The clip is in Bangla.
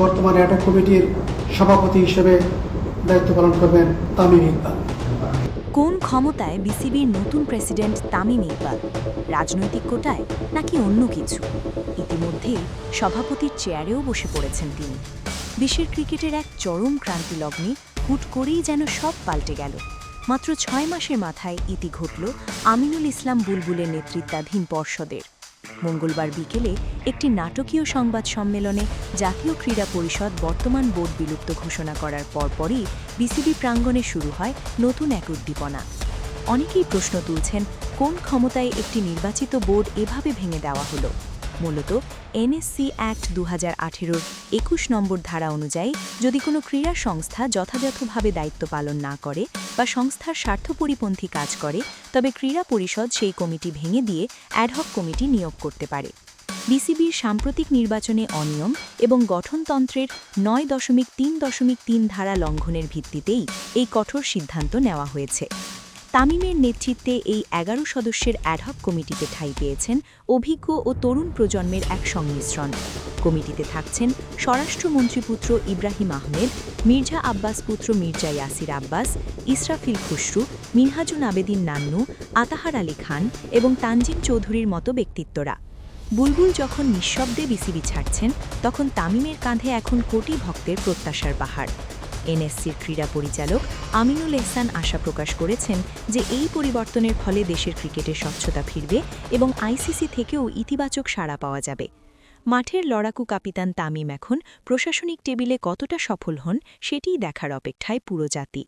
বর্তমানে অ্যাডহক কমিটির সভাপতি হিসেবে দায়িত্ব পালন করবেন তামিম ইকবাল। কোন ক্ষমতায় বিসিবির নতুন প্রেসিডেন্ট তামিম ইকবাল? রাজনৈতিক কোটায় নাকি অন্য কিছু? ইতিমধ্যেই সভাপতির চেয়ারেও বসে পড়েছেন তিনি। বিশ্বের ক্রিকেটের এক চরম ক্রান্তি লগ্নে হুট করেই যেন সব পাল্টে গেল। মাত্র ৬ মাসের মাথায় ইতি ঘটল আমিনুল ইসলাম বুলবুলের নেতৃত্বাধীন পর্ষদের। মঙ্গলবার বিকেলে একটি নাটকীয় সংবাদ সম্মেলনে জাতীয় ক্রীড়া পরিষদ বর্তমান বোর্ড বিলুপ্ত ঘোষণা করার পরপরই বিসিবি প্রাঙ্গণে শুরু হয় নতুন এক উদ্দীপনা। অনেকেই প্রশ্ন তুলছেন, কোন ক্ষমতায় একটি নির্বাচিত বোর্ড এভাবে ভেঙে দেওয়া হলো? মূলত এনএসসি অ্যাক্ট ২০১৮-র ২১ নম্বর ধারা অনুযায়ী যদি কোনো ক্রীড়া সংস্থা যথাযথভাবে দায়িত্ব পালন না করে বা সংস্থার স্বার্থপরিপন্থী কাজ করে, তবে ক্রীড়া পরিষদ সেই কমিটি ভেঙে দিয়ে অ্যাডহক কমিটি নিয়োগ করতে পারে। বিসিবির সাম্প্রতিক নির্বাচনে অনিয়ম এবং গঠনতন্ত্রের ৯.৩.৩ ধারা লঙ্ঘনের ভিত্তিতেই এই কঠোর সিদ্ধান্ত নেওয়া হয়েছে। তামিমের নেতৃত্বে এই ১১ সদস্যের অ্যাডহক কমিটিতে ঠাঁই পেয়েছেন অভিজ্ঞ ও তরুণ প্রজন্মের এক সংমিশ্রণ। কমিটিতে থাকছেন স্বরাষ্ট্রমন্ত্রীপুত্র ইব্রাহিম আহমেদ, মির্জা আব্বাস পুত্র মির্জা ইয়াসির আব্বাস, ইসরাফিল খুসরু, মিনহাজুল আবেদিন নান্নু, আতাহার আলী খান এবং তানজিম চৌধুরীর মতো ব্যক্তিত্বরা। বুলবুল যখন নিঃশব্দে বিসিবি ছাড়ছেন, তখন তামিমের কাঁধে এখন কোটি ভক্তের প্রত্যাশার পাহাড়। এনএসসির ক্রীড়া পরিচালক আমিনুল এহসান আশা প্রকাশ করেছেন যে এই পরিবর্তনের ফলে দেশের ক্রিকেটে স্বচ্ছতা ফিরবে এবং আইসিসি থেকেও ইতিবাচক সাড়া পাওয়া যাবে। মাঠের লড়াকু কাপিতান তামিম এখন প্রশাসনিক টেবিলে কতটা সফল হন, সেটিই দেখার অপেক্ষায় পুরো জাতি।